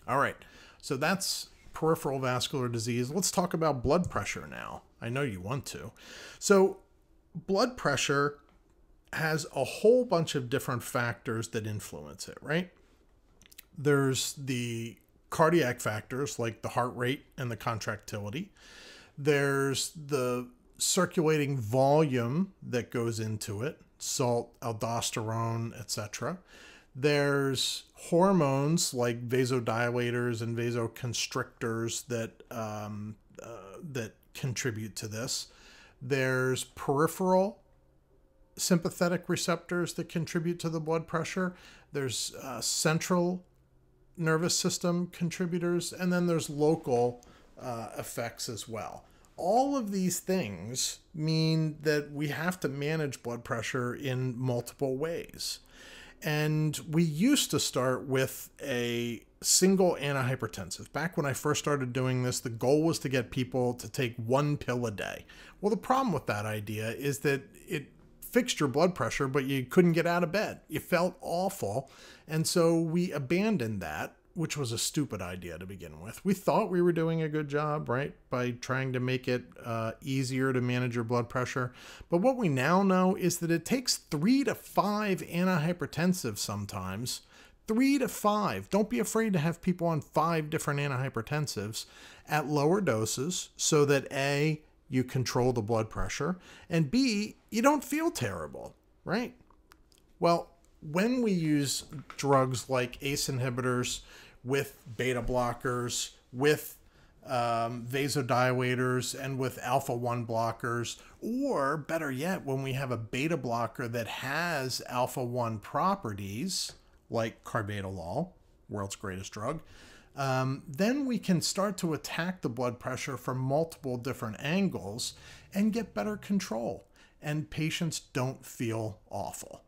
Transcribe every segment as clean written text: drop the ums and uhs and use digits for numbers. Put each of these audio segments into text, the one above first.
All right. So that's peripheral vascular disease. Let's talk about blood pressure now. I know you want to. So blood pressure has a whole bunch of different factors that influence it, right? There's the cardiac factors like the heart rate and the contractility. There's the circulating volume that goes into it, salt, aldosterone, etc. There's hormones like vasodilators and vasoconstrictors that contribute to this. There's peripheral sympathetic receptors that contribute to the blood pressure. There's central nervous system contributors, and then there's local effects as well. All of these things mean that we have to manage blood pressure in multiple ways. And we used to start with a single antihypertensive. Back when I first started doing this, the goal was to get people to take 1 pill a day. Well, the problem with that idea is that it fixed your blood pressure, but you couldn't get out of bed. You felt awful. And so we abandoned that, which was a stupid idea to begin with. We thought we were doing a good job, right, by trying to make it easier to manage your blood pressure. But what we now know is that it takes 3 to 5 antihypertensives sometimes. 3 to 5. Don't be afraid to have people on 5 different antihypertensives at lower doses so that A, you control the blood pressure, and B, you don't feel terrible, right? Well, when we use drugs like ACE inhibitors with beta blockers, with vasodilators, and with alpha-1 blockers, or better yet, when we have a beta blocker that has alpha-1 properties, like carvedilol, world's greatest drug, then we can start to attack the blood pressure from multiple different angles and get better control. And patients don't feel awful.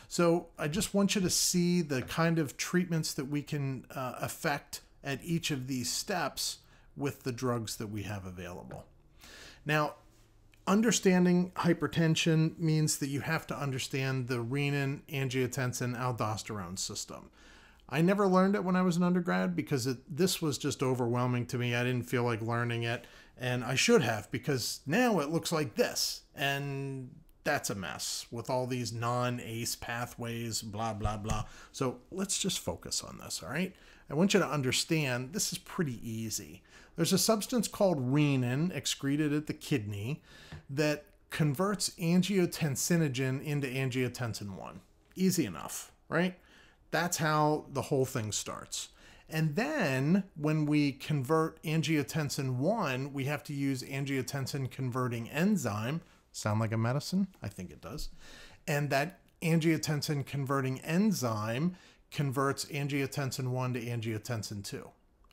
So I just want you to see the kind of treatments that we can affect at each of these steps with the drugs that we have available. Now, understanding hypertension means that you have to understand the renin, angiotensin, aldosterone system. I never learned it when I was an undergrad because this was just overwhelming to me. I didn't feel like learning it, and I should have, because now it looks like this, and that's a mess with all these non-ACE pathways, blah, blah, blah. So let's just focus on this, all right? I want you to understand this is pretty easy. There's a substance called renin excreted at the kidney that converts angiotensinogen into angiotensin 1. Easy enough, right? That's how the whole thing starts. And then when we convert angiotensin 1, we have to use angiotensin converting enzyme. Sound like a medicine? I think it does. And that angiotensin converting enzyme converts angiotensin 1 to angiotensin 2.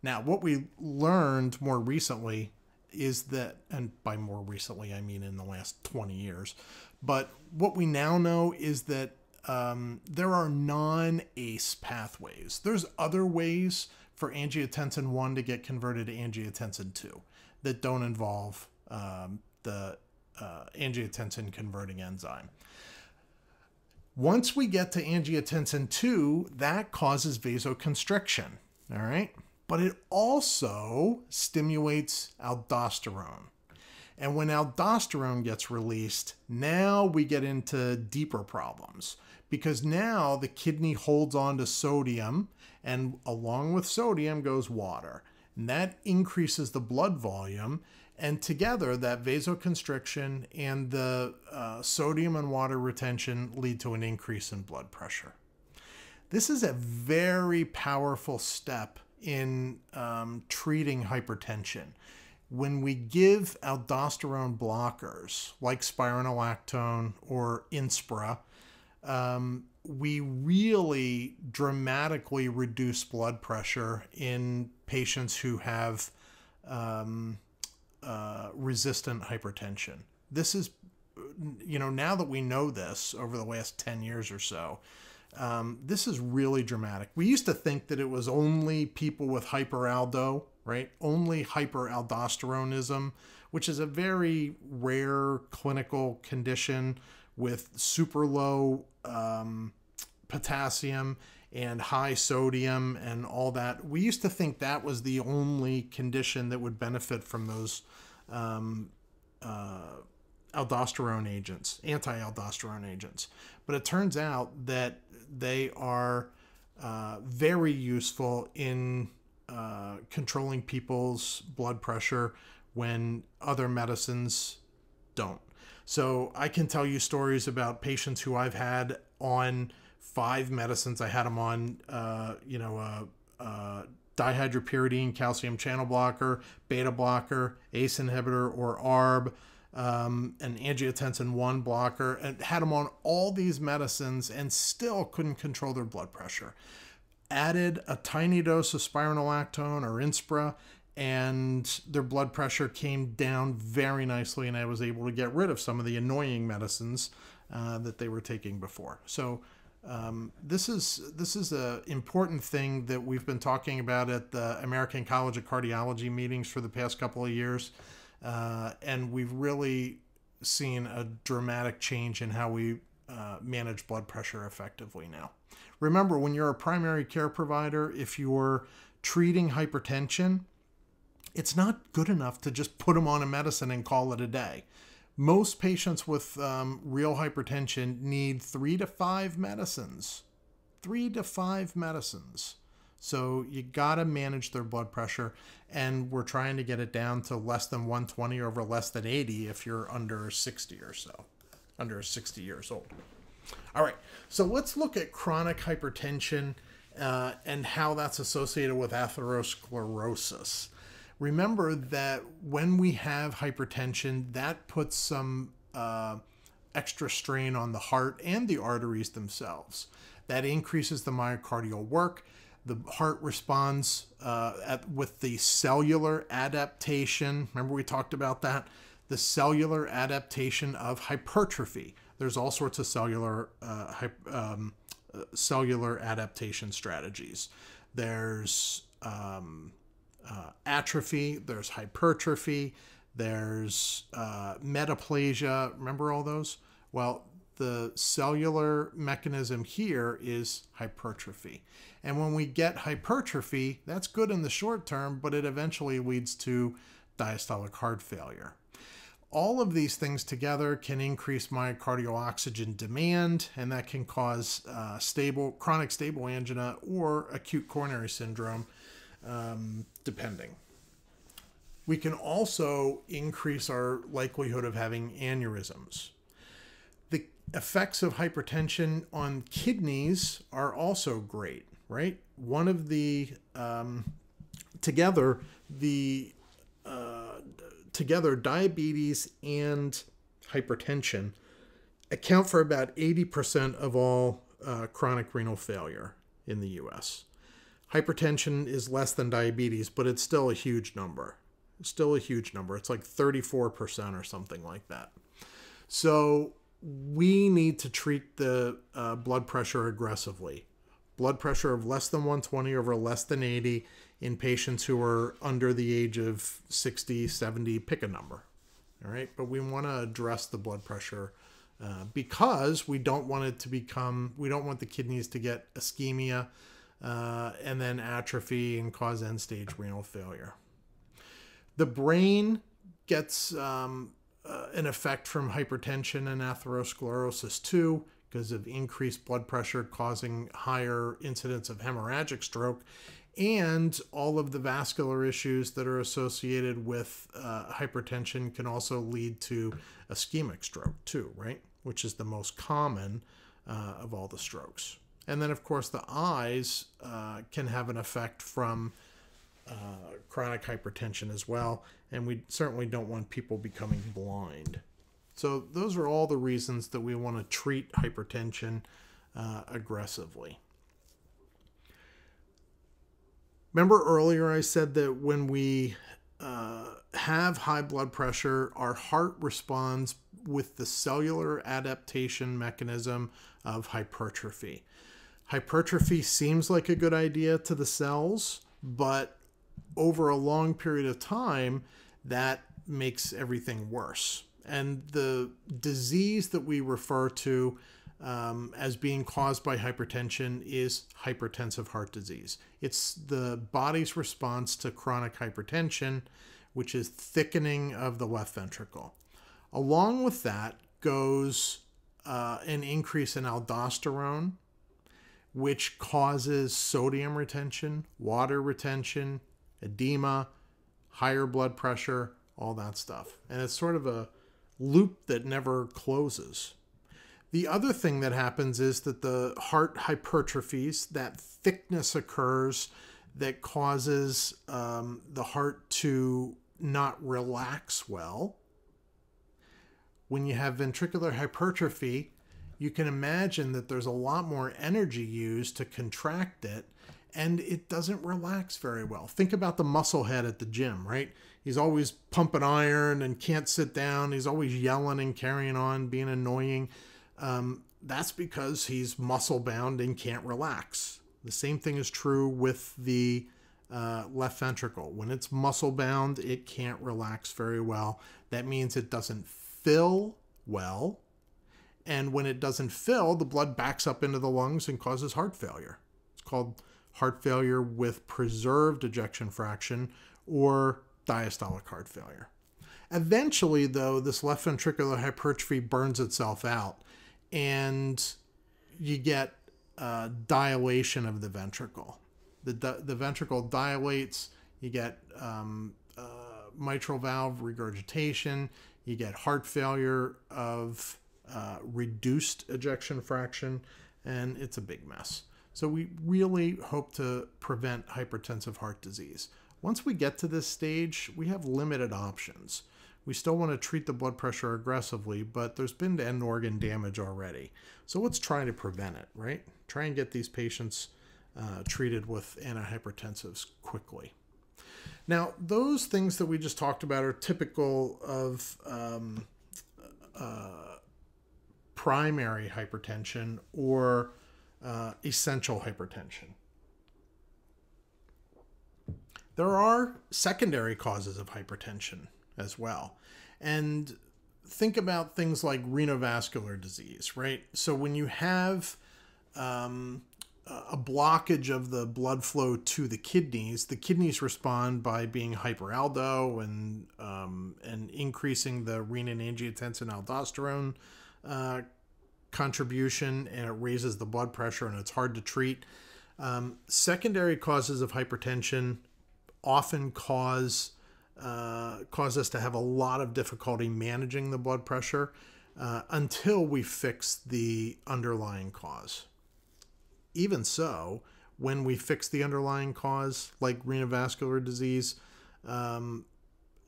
Now, what we learned more recently is that, and by more recently, I mean in the last 20 years, but what we now know is that there are non-ACE pathways. There's other ways for angiotensin 1 to get converted to angiotensin 2 that don't involve the angiotensin converting enzyme. Once we get to angiotensin 2, that causes vasoconstriction, all right? But it also stimulates aldosterone. And when aldosterone gets released, now we get into deeper problems, because now the kidney holds on to sodium, and along with sodium goes water. And that increases the blood volume, and together that vasoconstriction and the sodium and water retention lead to an increase in blood pressure. This is a very powerful step in treating hypertension. When we give aldosterone blockers like spironolactone or Inspira, we really dramatically reduce blood pressure in patients who have resistant hypertension. This is, now that we know this over the last 10 years or so, this is really dramatic. We used to think that it was only people with hyperaldo, right? Only hyperaldosteronism, which is a very rare clinical condition with super low potassium and high sodium and all that. We used to think that was the only condition that would benefit from those aldosterone agents, anti-aldosterone agents. But it turns out that they are very useful in controlling people's blood pressure when other medicines don't. So I can tell you stories about patients who I've had on 5 medicines. I had them on, dihydropyridine calcium channel blocker, beta blocker, ACE inhibitor, or ARB, an angiotensin 1 blocker, and had them on all these medicines and still couldn't control their blood pressure. Added a tiny dose of spironolactone or Inspra, and their blood pressure came down very nicely, and I was able to get rid of some of the annoying medicines that they were taking before. So this is an important thing that we've been talking about at the American College of Cardiology meetings for the past couple of years, and we've really seen a dramatic change in how we manage blood pressure effectively now. Remember, when you're a primary care provider, if you're treating hypertension, it's not good enough to just put them on a medicine and call it a day. Most patients with real hypertension need 3 to 5 medicines. 3 to 5 medicines. So you gotta manage their blood pressure, and we're trying to get it down to less than 120 over less than 80 if you're under 60 or so, under 60 years old. All right, so let's look at chronic hypertension and how that's associated with atherosclerosis. Remember that when we have hypertension, that puts some extra strain on the heart and the arteries themselves. That increases the myocardial work. The heart responds with the cellular adaptation. Remember we talked about that? The cellular adaptation of hypertrophy. There's all sorts of cellular adaptation strategies. There's atrophy, there's hypertrophy, there's metaplasia. Remember all those? Well, the cellular mechanism here is hypertrophy. And when we get hypertrophy, that's good in the short term, but it eventually leads to diastolic heart failure. All of these things together can increase myocardial oxygen demand, and that can cause chronic stable angina or acute coronary syndrome, depending. We can also increase our likelihood of having aneurysms. The effects of hypertension on kidneys are also great, right? One of the, together, diabetes and hypertension account for about 80% of all chronic renal failure in the U.S. Hypertension is less than diabetes, but it's still a huge number. It's still a huge number. It's like 34% or something like that. So we need to treat the blood pressure aggressively. Blood pressure of less than 120 over less than 80 in patients who are under the age of 60, 70, pick a number. All right, but we want to address the blood pressure because we don't want it to become, we don't want the kidneys to get ischemia and then atrophy and cause end-stage renal failure. The brain gets an effect from hypertension and atherosclerosis too, because of increased blood pressure causing higher incidence of hemorrhagic stroke, and all of the vascular issues that are associated with hypertension can also lead to ischemic stroke too, right? Which is the most common of all the strokes. And then, of course, the eyes can have an effect from chronic hypertension as well, and we certainly don't want people becoming blind. So those are all the reasons that we want to treat hypertension aggressively. Remember earlier I said that when we have high blood pressure, our heart responds with the cellular adaptation mechanism of hypertrophy. Hypertrophy seems like a good idea to the cells, but over a long period of time, that makes everything worse. And the disease that we refer to as being caused by hypertension is hypertensive heart disease. It's the body's response to chronic hypertension, which is thickening of the left ventricle. Along with that goes an increase in aldosterone, which causes sodium retention, water retention, edema, higher blood pressure, all that stuff. And it's sort of a loop that never closes. The other thing that happens is that the heart hypertrophies, that thickness occurs that causes the heart to not relax well. When you have ventricular hypertrophy, you can imagine that there's a lot more energy used to contract it, and it doesn't relax very well. Think about the muscle head at the gym, right? He's always pumping iron and can't sit down. He's always yelling and carrying on, being annoying. That's because he's muscle bound and can't relax. The same thing is true with the left ventricle. When it's muscle bound, it can't relax very well. That means it doesn't fill well. And when it doesn't fill, the blood backs up into the lungs and causes heart failure. It's called heart failure with preserved ejection fraction, or diastolic heart failure. Eventually, though, this left ventricular hypertrophy burns itself out, and you get dilation of the ventricle. The ventricle dilates, you get mitral valve regurgitation, you get heart failure of reduced ejection fraction, and it's a big mess. So we really hope to prevent hypertensive heart disease. Once we get to this stage, we have limited options. We still want to treat the blood pressure aggressively, but there's been end organ damage already. So let's try to prevent it, right? Try and get these patients treated with antihypertensives quickly. Now, those things that we just talked about are typical of primary hypertension or essential hypertension. There are secondary causes of hypertension as well. And think about things like renovascular disease, right? So when you have a blockage of the blood flow to the kidneys respond by being hyperaldo and increasing the renin angiotensinaldosterone contribution, and it raises the blood pressure, and it's hard to treat. Secondary causes of hypertension often cause us to have a lot of difficulty managing the blood pressure until we fix the underlying cause. Even so, when we fix the underlying cause, like renovascular disease and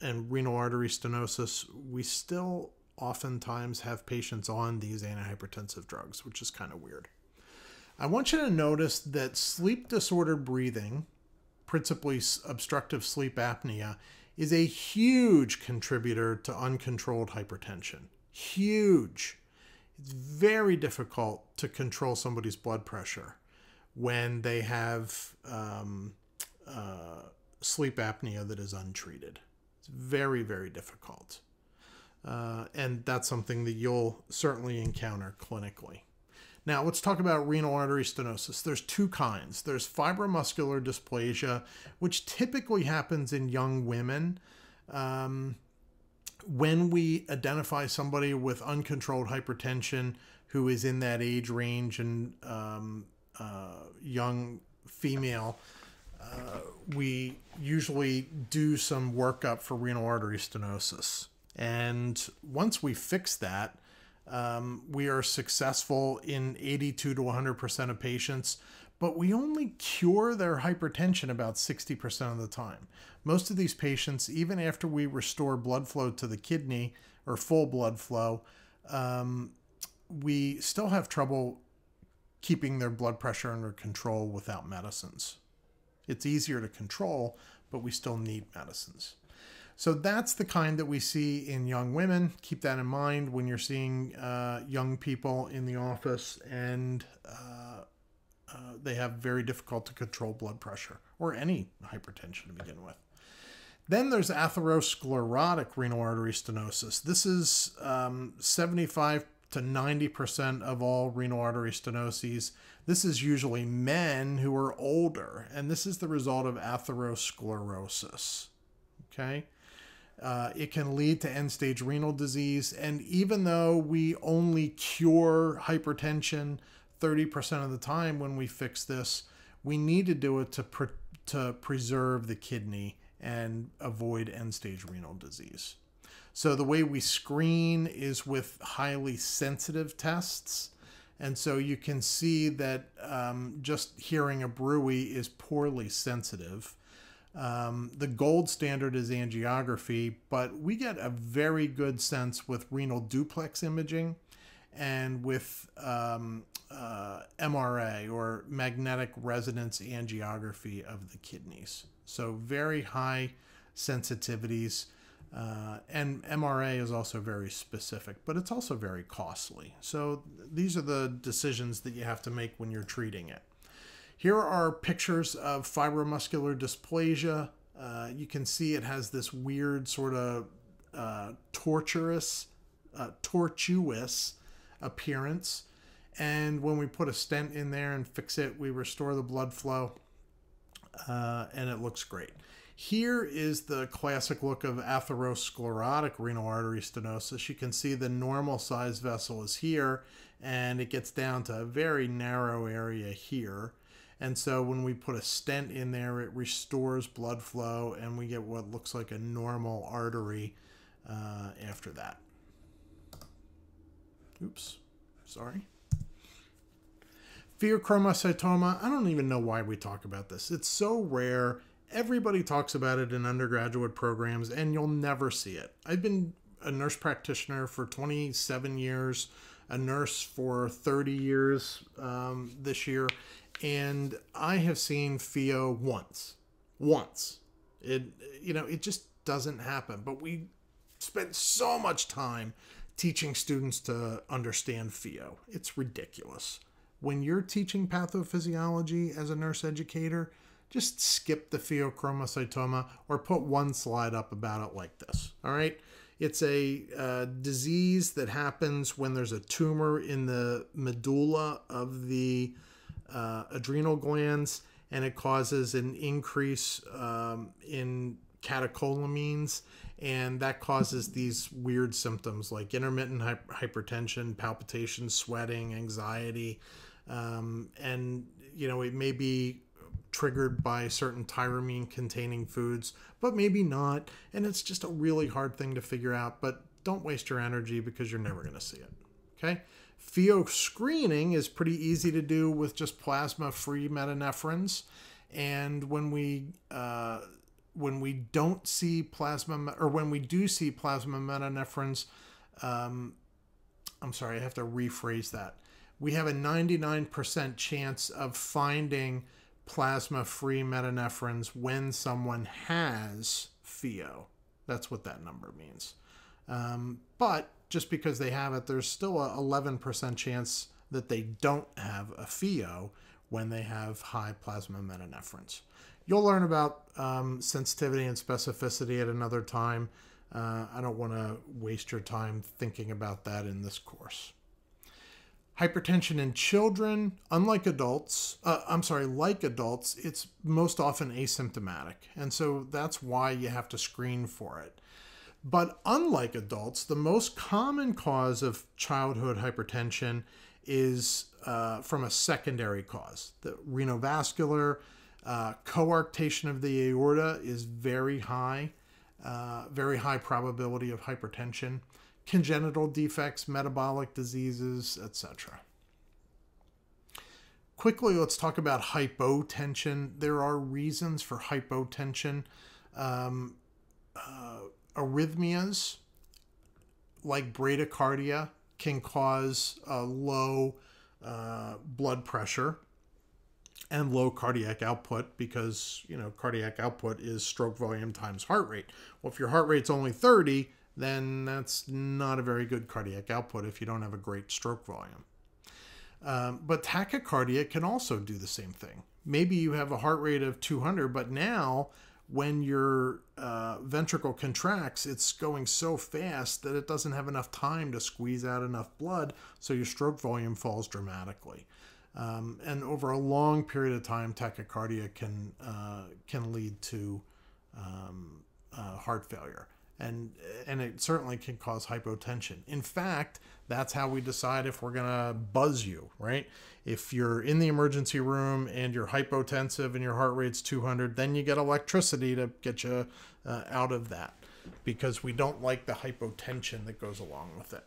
renal artery stenosis, we still oftentimes have patients on these antihypertensive drugs, which is kind of weird. I want you to notice that sleep-disordered breathing, principally obstructive sleep apnea, is a huge contributor to uncontrolled hypertension. Huge. It's very difficult to control somebody's blood pressure when they have sleep apnea that is untreated. It's very, very difficult. And that's something that you'll certainly encounter clinically. Now, let's talk about renal artery stenosis. There's two kinds. There's fibromuscular dysplasia, which typically happens in young women. When we identify somebody with uncontrolled hypertension who is in that age range and young female, we usually do some workup for renal artery stenosis. And once we fix that, we are successful in 82 to 100% of patients, but we only cure their hypertension about 60% of the time. Most of these patients, even after we restore blood flow to the kidney or full blood flow, we still have trouble keeping their blood pressure under control without medicines. It's easier to control, but we still need medicines. So that's the kind that we see in young women. Keep that in mind when you're seeing young people in the office and they have very difficult to control blood pressure or any hypertension to begin with. Then there's atherosclerotic renal artery stenosis. This is 75 to 90% of all renal artery stenoses. This is usually men who are older, and this is the result of atherosclerosis. Okay? It can lead to end-stage renal disease, and even though we only cure hypertension 30% of the time when we fix this, we need to do it to preserve the kidney and avoid end-stage renal disease. So the way we screen is with highly sensitive tests. And so you can see that just hearing a bruit is poorly sensitive. The gold standard is angiography, but we get a very good sense with renal duplex imaging and with MRA, or magnetic resonance angiography of the kidneys. So very high sensitivities. And MRA is also very specific, but it's also very costly. So these are the decisions that you have to make when you're treating it. Here are pictures of fibromuscular dysplasia. You can see it has this weird sort of tortuous appearance. And when we put a stent in there and fix it, we restore the blood flow, and it looks great. Here is the classic look of atherosclerotic renal artery stenosis. You can see the normal size vessel is here, and it gets down to a very narrow area here. And so when we put a stent in there, it restores blood flow, and we get what looks like a normal artery after that. Oops, sorry. Pheochromocytoma, I don't even know why we talk about this. It's so rare. Everybody talks about it in undergraduate programs, and you'll never see it. I've been a nurse practitioner for 27 years, a nurse for 30 years this year, and I have seen pheo once. It just doesn't happen. But we spend so much time teaching students to understand pheo. It's ridiculous. When you're teaching pathophysiology as a nurse educator, just skip the pheochromocytoma or put one slide up about it like this. All right. It's a disease that happens when there's a tumor in the medulla of the adrenal glands, and it causes an increase in catecholamines, and that causes these weird symptoms like intermittent hypertension, palpitations, sweating, anxiety, and it may be triggered by certain tyramine containing foods, but maybe not. And it's just a really hard thing to figure out, but don't waste your energy because you're never going to see it. Okay. Pheo screening is pretty easy to do with just plasma-free metanephrines. And when we don't see plasma, or when we do see plasma metanephrines, I'm sorry, I have to rephrase that. We have a 99% chance of finding plasma-free metanephrines when someone has pheo. That's what that number means. But just because they have it, there's still a 11% chance that they don't have a pheo when they have high plasma metanephrines. You'll learn about sensitivity and specificity at another time. I don't want to waste your time thinking about that in this course. Hypertension in children, like adults, it's most often asymptomatic. And so that's why you have to screen for it. But unlike adults, the most common cause of childhood hypertension is from a secondary cause. The renovascular coarctation of the aorta is very high probability of hypertension. Congenital defects, metabolic diseases, etc. Quickly, let's talk about hypotension. There are reasons for hypotension. Arrhythmias, like bradycardia, can cause low blood pressure and low cardiac output because, cardiac output is stroke volume times heart rate. Well, if your heart rate's only 30, then that's not a very good cardiac output if you don't have a great stroke volume. But tachycardia can also do the same thing. Maybe you have a heart rate of 200, but now when your ventricle contracts, it's going so fast that it doesn't have enough time to squeeze out enough blood, so your stroke volume falls dramatically. And over a long period of time, tachycardia can lead to heart failure. And it certainly can cause hypotension. In fact, that's how we decide if we're going to buzz you, right? If you're in the emergency room and you're hypotensive and your heart rate's 200, then you get electricity to get you out of that, because we don't like the hypotension that goes along with it.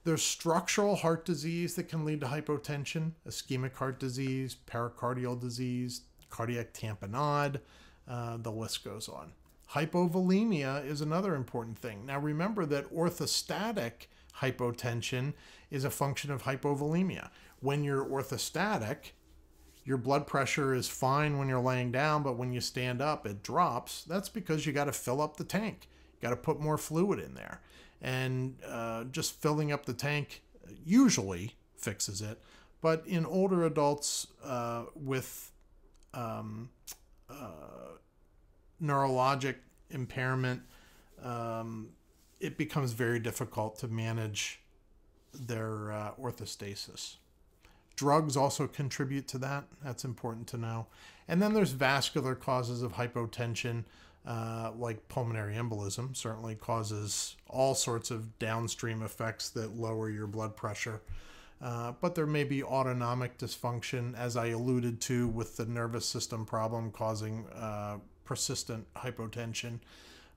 There's structural heart disease that can lead to hypotension, ischemic heart disease, pericardial disease, cardiac tamponade, the list goes on. Hypovolemia is another important thing. Now remember that orthostatic hypotension is a function of hypovolemia. When you're orthostatic, your blood pressure is fine when you're laying down, but when you stand up, it drops. That's because you got to fill up the tank. You got to put more fluid in there. And just filling up the tank usually fixes it. But in older adults with neurologic impairment, it becomes very difficult to manage their orthostasis. Drugs also contribute to that. That's important to know. And then there's vascular causes of hypotension, like pulmonary embolism, certainly causes all sorts of downstream effects that lower your blood pressure. But there may be autonomic dysfunction, as I alluded to, with the nervous system problem causing persistent hypotension,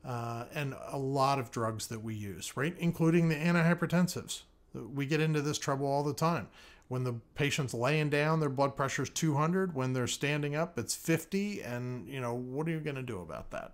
and a lot of drugs that we use, right? Including the antihypertensives. We get into this trouble all the time. When the patient's laying down, their blood pressure is 200. When they're standing up, it's 50. And, what are you going to do about that?